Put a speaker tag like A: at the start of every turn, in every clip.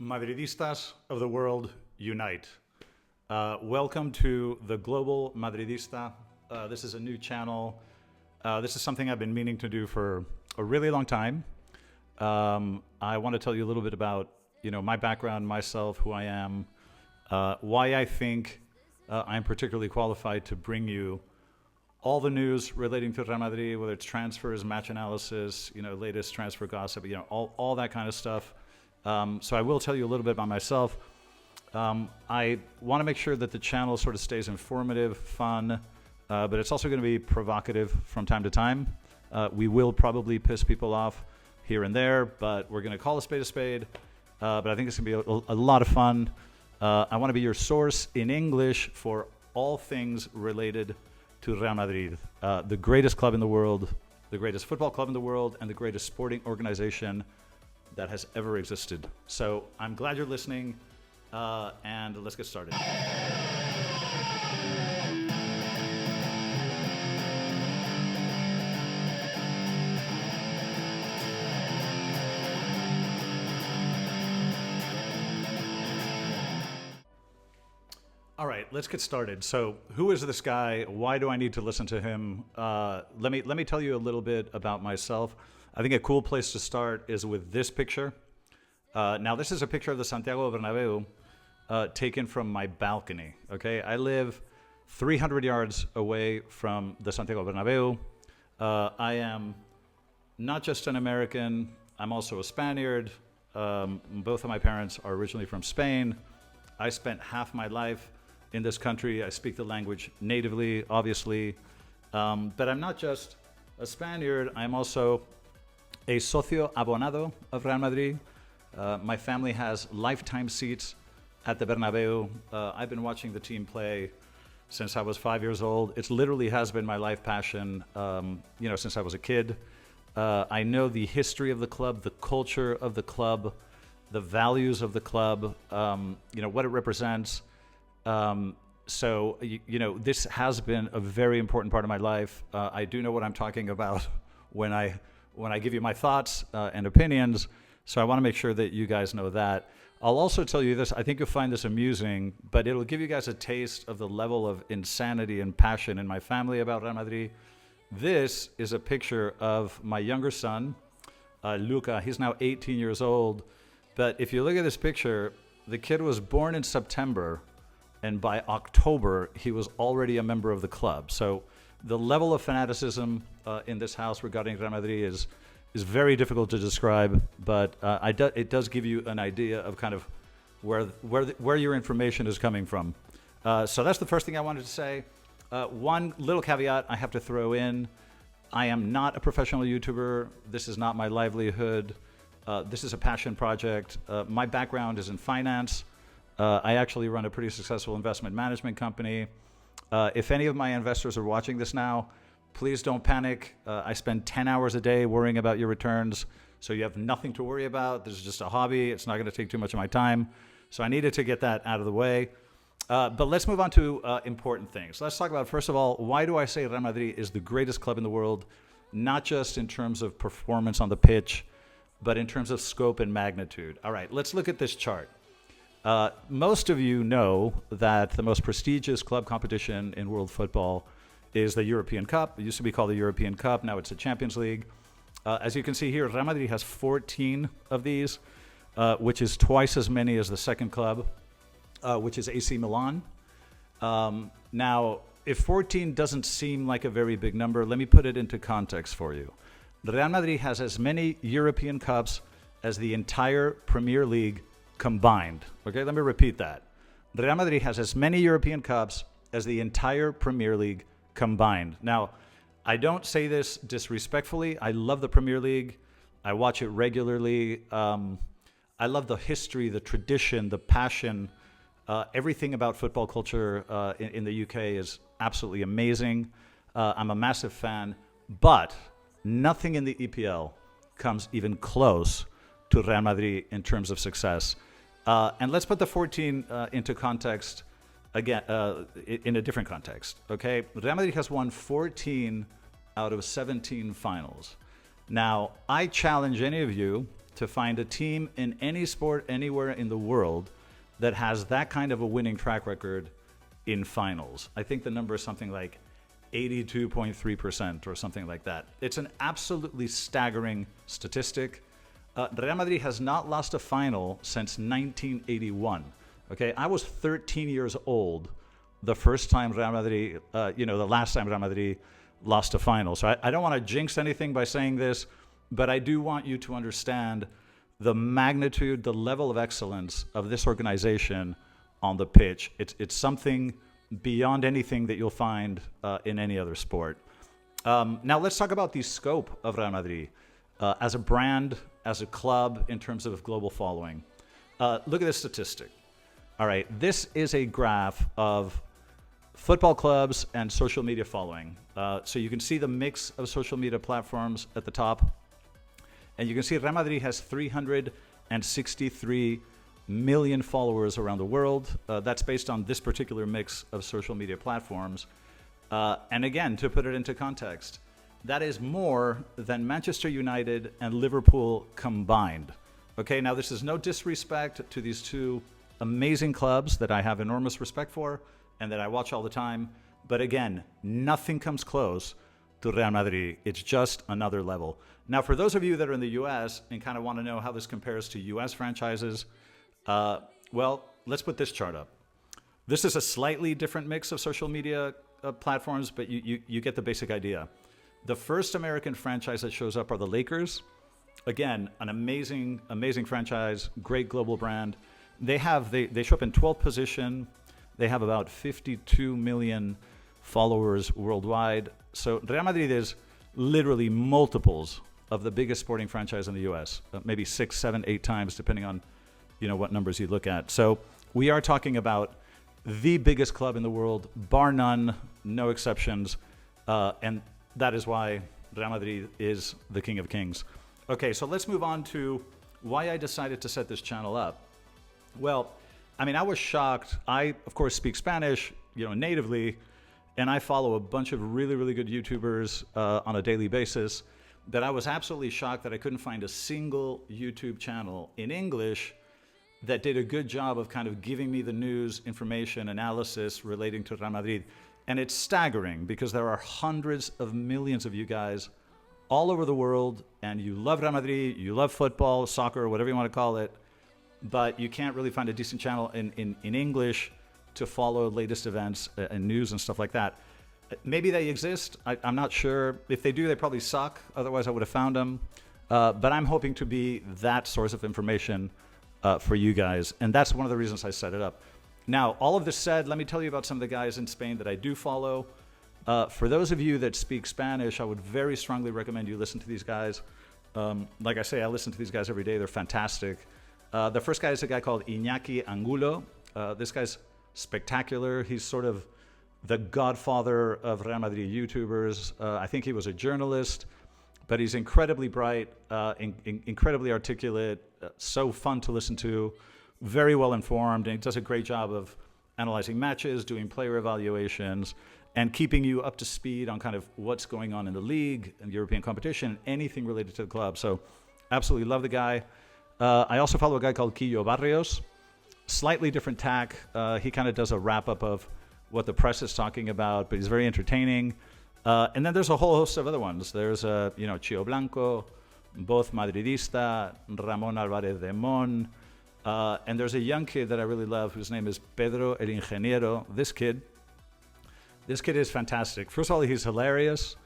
A: Madridistas of the world, unite. Welcome to the Global Madridista. This is a new channel. This is something I've been meaning to do for a really long time. I want to tell you a little bit about, my background, myself, who I am, why I think I'm particularly qualified to bring you all the news relating to Real Madrid, whether it's transfers, match analysis, latest transfer gossip, all that kind of stuff. So I will tell you a little bit about myself. I want to make sure that the channel sort of stays informative, fun, but it's also going to be provocative from time to time. We will probably piss people off here and there, but we're going to call a spade. But I think it's going to be a lot of fun. I want to be your source in English for all things related to Real Madrid, the greatest club in the world, the greatest football club in the world, and the greatest sporting organization that has ever existed. So I'm glad you're listening, and let's get started. All right, let's get started. So who is this guy? Why do I need to listen to him? Let me tell you a little bit about myself. I think a cool place to start is with this picture. Now, this is a picture of the Santiago Bernabeu taken from my balcony, okay? I live 300 yards away from the Santiago Bernabeu. I am not just an American, I'm also a Spaniard. Both of my parents are originally from Spain. I spent half my life in this country. I speak the language natively, obviously. But I'm not just a Spaniard, I'm also a Socio Abonado of Real Madrid. My family has lifetime seats at the Bernabeu. I've been watching the team play since I was 5 years old. It literally has been my life passion, since I was a kid. I know the history of the club, the culture of the club, the values of the club, what it represents. So this has been a very important part of my life. I do know what I'm talking about when I give you my thoughts and opinions. So I want to make sure that you guys know that. I'll also tell you this. I think you'll find this amusing, but it'll give you guys a taste of the level of insanity and passion in my family about Real Madrid. This is a picture of my younger son, Luca. He's now 18 years old. But if you look at this picture, the kid was born in September, and by October, he was already a member of the club. So the level of fanaticism in this house regarding Real Madrid is very difficult to describe, but it does give you an idea of kind of where your information is coming from. So that's the first thing I wanted to say. One little caveat I have to throw in. I am not a professional YouTuber. This is not my livelihood. This is a passion project. My background is in finance. I actually run a pretty successful investment management company. If any of my investors are watching this now, please don't panic. I spend 10 hours a day worrying about your returns, so you have nothing to worry about. This is just a hobby. It's not going to take too much of my time. So I needed to get that out of the way. But let's move on to important things. Let's talk about, first of all, why do I say Real Madrid is the greatest club in the world, not just in terms of performance on the pitch, but in terms of scope and magnitude. All right, let's look at this chart. Most of you know that the most prestigious club competition in world football is the European Cup. It used to be called the European Cup. Now it's the Champions League. As you can see here, Real Madrid has 14 of these, which is twice as many as the second club, which is AC Milan. Now, if 14 doesn't seem like a very big number, let me put it into context for you. Real Madrid has as many European Cups as the entire Premier League combined. Okay, let me repeat that. Real Madrid has as many European Cups as the entire Premier League combined. Now, I don't say this disrespectfully. I love the Premier League. I watch it regularly. I love the history, the tradition, the passion. Everything about football culture in the UK is absolutely amazing. I'm a massive fan, but nothing in the EPL comes even close to Real Madrid in terms of success. And let's put the 14 into context again, in a different context, okay? Real Madrid has won 14 out of 17 finals. Now, I challenge any of you to find a team in any sport anywhere in the world that has that kind of a winning track record in finals. I think the number is something like 82.3% or something like that. It's an absolutely staggering statistic. Real Madrid has not lost a final since 1981. Okay, I was 13 years old the first time Real Madrid, the last time Real Madrid lost a final. So I don't want to jinx anything by saying this, but I do want you to understand the magnitude, the level of excellence of this organization on the pitch. It's something beyond anything that you'll find in any other sport. Now let's talk about the scope of Real Madrid as a brand, as a club, in terms of global following. Look at this statistic. All right, this is a graph of football clubs and social media following. So you can see the mix of social media platforms at the top. And you can see Real Madrid has 363 million followers around the world. That's based on this particular mix of social media platforms. And again, to put it into context, that is more than Manchester United and Liverpool combined. Okay, now this is no disrespect to these two amazing clubs that I have enormous respect for and that I watch all the time. But again, nothing comes close to Real Madrid. It's just another level. Now, for those of you that are in the US and kind of want to know how this compares to US franchises, well, let's put this chart up. This is a slightly different mix of social media platforms, but you get the basic idea. The first American franchise that shows up are the Lakers. Again, an amazing franchise, great global brand. They show up in 12th position. They have about 52 million followers worldwide. So Real Madrid is literally multiples of the biggest sporting franchise in the US, maybe 6, 7, 8 times, depending on what numbers you look at. So we are talking about the biggest club in the world, bar none, no exceptions, and that is why Real Madrid is the king of kings. Okay, so let's move on to why I decided to set this channel up. Well, I mean, I was shocked. I, of course, speak Spanish, natively, and I follow a bunch of really, really good YouTubers on a daily basis, that I was absolutely shocked that I couldn't find a single YouTube channel in English that did a good job of kind of giving me the news, information, analysis relating to Real Madrid. And it's staggering because there are hundreds of millions of you guys all over the world, and you love Real Madrid, you love football, soccer, whatever you want to call it, but you can't really find a decent channel in English to follow latest events and news and stuff like that. Maybe they exist. I'm not sure. If they do, they probably suck. Otherwise, I would have found them. But I'm hoping to be that source of information for you guys. And that's one of the reasons I set it up. Now, all of this said, let me tell you about some of the guys in Spain that I do follow. For those of you that speak Spanish, I would very strongly recommend you listen to these guys. Like I say, I listen to these guys every day. They're fantastic. The first guy is a guy called Iñaki Angulo. This guy's spectacular. He's sort of the godfather of Real Madrid YouTubers. I think he was a journalist, but he's incredibly bright, incredibly articulate, so fun to listen to, very well informed, and he does a great job of analyzing matches, doing player evaluations, and keeping you up to speed on kind of what's going on in the league and European competition, anything related to the club. So absolutely love the guy. I also follow a guy called Quillo Barrios. Slightly different tack. He kind of does a wrap-up of what the press is talking about, but he's very entertaining. And then there's a whole host of other ones. There's, Chio Blanco, both Madridista, Ramon Alvarez de Mon, and there's a young kid that I really love whose name is Pedro el Ingeniero. This kid is fantastic. First of all, he's hilarious.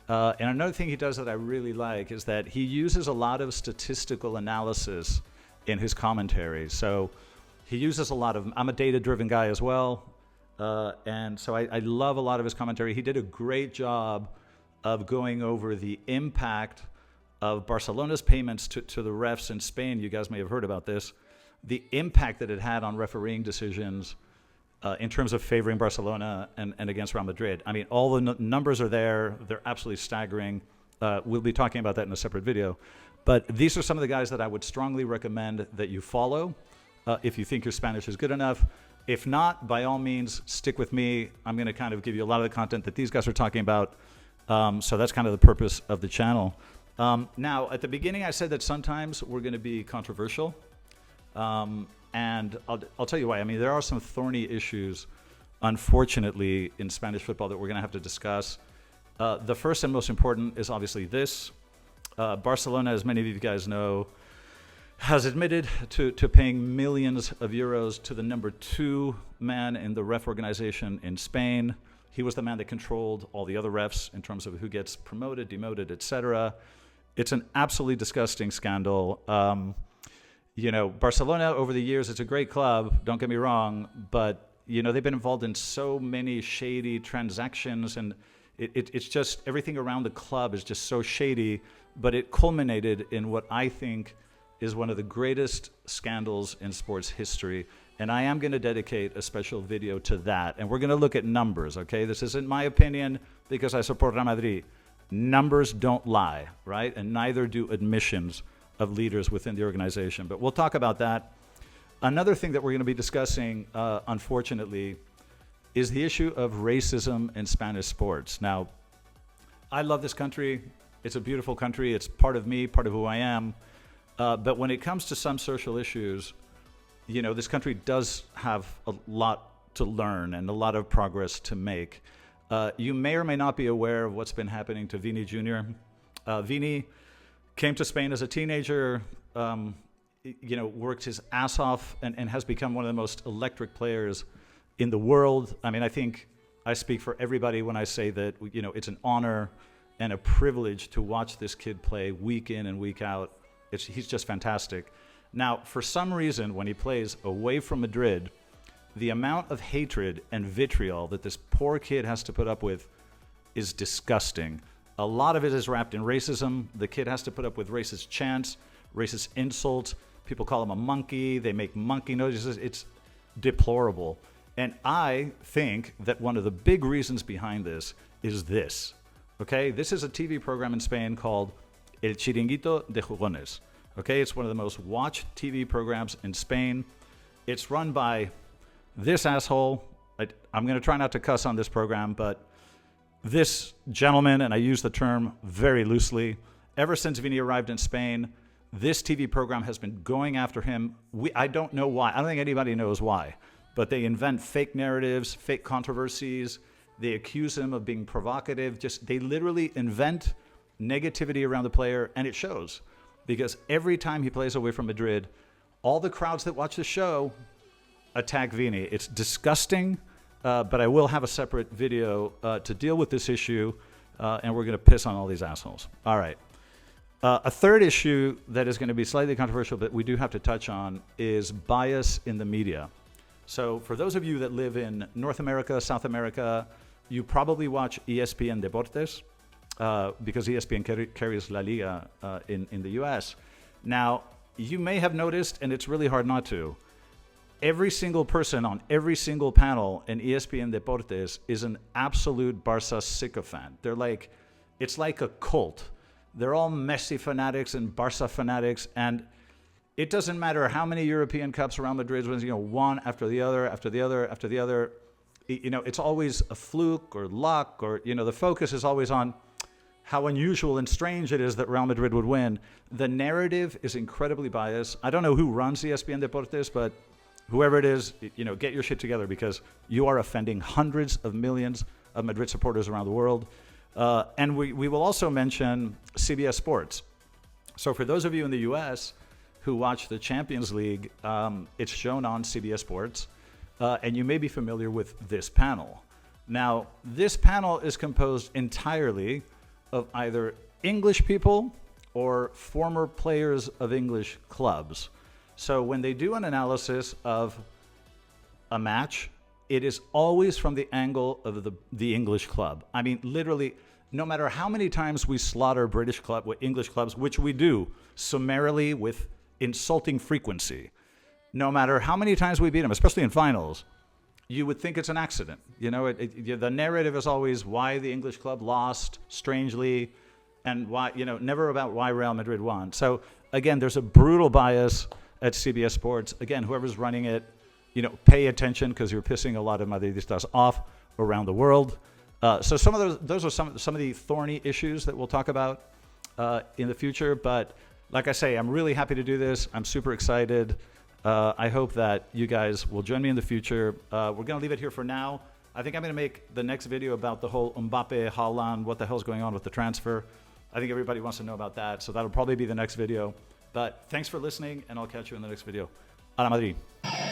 A: And another thing he does that I really like is that he uses a lot of statistical analysis in his commentary. So he uses a lot of, I'm a data-driven guy as well. And so I love a lot of his commentary. He did a great job of going over the impact of Barcelona's payments to the refs in Spain. You guys may have heard about this. The impact that it had on refereeing decisions in terms of favoring Barcelona and against Real Madrid. I mean, all the numbers are there. They're absolutely staggering. We'll be talking about that in a separate video. But these are some of the guys that I would strongly recommend that you follow if you think your Spanish is good enough. If not, by all means, stick with me. I'm going to kind of give you a lot of the content that these guys are talking about. So that's kind of the purpose of the channel. Now, at the beginning, I said that sometimes we're going to be controversial. And I'll tell you why. I mean, there are some thorny issues, unfortunately, in Spanish football that we're going to have to discuss. The first and most important is obviously this. Barcelona, as many of you guys know, has admitted to paying millions of euros to the number 2 man in the ref organization in Spain. He was the man that controlled all the other refs in terms of who gets promoted, demoted, etc. It's an absolutely disgusting scandal. Barcelona over the years, it's a great club, don't get me wrong, but, they've been involved in so many shady transactions, and it's just everything around the club is just so shady, but it culminated in what I think is one of the greatest scandals in sports history. And I am going to dedicate a special video to that. And we're going to look at numbers, okay? This isn't my opinion because I support Real Madrid. Numbers don't lie, right? And neither do admissions of leaders within the organization. But we'll talk about that. Another thing that we're going to be discussing, unfortunately, is the issue of racism in Spanish sports. Now, I love this country. It's a beautiful country. It's part of me, part of who I am. But when it comes to some social issues, this country does have a lot to learn and a lot of progress to make. You may or may not be aware of what's been happening to Vini Jr. Vini came to Spain as a teenager, worked his ass off and has become one of the most electric players in the world. I mean, I think I speak for everybody when I say that, it's an honor and a privilege to watch this kid play week in and week out. He's just fantastic. Now, for some reason, when he plays away from Madrid, the amount of hatred and vitriol that this poor kid has to put up with is disgusting. A lot of it is wrapped in racism. The kid has to put up with racist chants, racist insults. People call him a monkey. They make monkey noises. It's deplorable. And I think that one of the big reasons behind this is this. Okay? This is a TV program in Spain called El Chiringuito de Jugones. Okay, it's one of the most watched TV programs in Spain. It's run by this asshole. I'm going to try not to cuss on this program, but this gentleman, and I use the term very loosely, ever since Vini arrived in Spain, this TV program has been going after him. I don't know why. I don't think anybody knows why, but they invent fake narratives, fake controversies. They accuse him of being provocative. They literally invent negativity around the player, and it shows. Because every time he plays away from Madrid, all the crowds that watch the show attack Vini. It's disgusting, but I will have a separate video to deal with this issue, and we're going to piss on all these assholes. All right. A third issue that is going to be slightly controversial, but we do have to touch on, is bias in the media. So for those of you that live in North America, South America, you probably watch ESPN Deportes. Because ESPN carries La Liga in the U.S. Now, you may have noticed, and it's really hard not to, every single person on every single panel in ESPN Deportes is an absolute Barca sycophant. It's like a cult. They're all Messi fanatics and Barca fanatics, and it doesn't matter how many European Cups Real Madrid wins, one after the other, after the other, after the other. It's always a fluke or luck, or, the focus is always on how unusual and strange it is that Real Madrid would win. The narrative is incredibly biased. I don't know who runs ESPN Deportes, but whoever it is, get your shit together, because you are offending hundreds of millions of Madrid supporters around the world. And we will also mention CBS Sports. So for those of you in the U.S. who watch the Champions League, it's shown on CBS Sports, and you may be familiar with this panel. Now, this panel is composed entirely of either English people or former players of English clubs. So when they do an analysis of a match, it is always from the angle of the English club. I mean, literally, no matter how many times we slaughter English clubs, which we do summarily with insulting frequency, no matter how many times we beat them, especially in finals, you would think it's an accident. The narrative is always why the English club lost strangely, and why, never about why Real Madrid won. So again, there's a brutal bias at CBS Sports. Again, whoever's running it, pay attention, because you're pissing a lot of Madridistas off around the world. So some of those are some of the thorny issues that we'll talk about. in the future. But like I say, I'm really happy to do this. I'm super excited. I hope that you guys will join me in the future. We're going to leave it here for now. I think I'm going to make the next video about the whole Mbappe, Haaland, what the hell's going on with the transfer. I think everybody wants to know about that. So that'll probably be the next video. But thanks for listening, and I'll catch you in the next video. A la Madrid.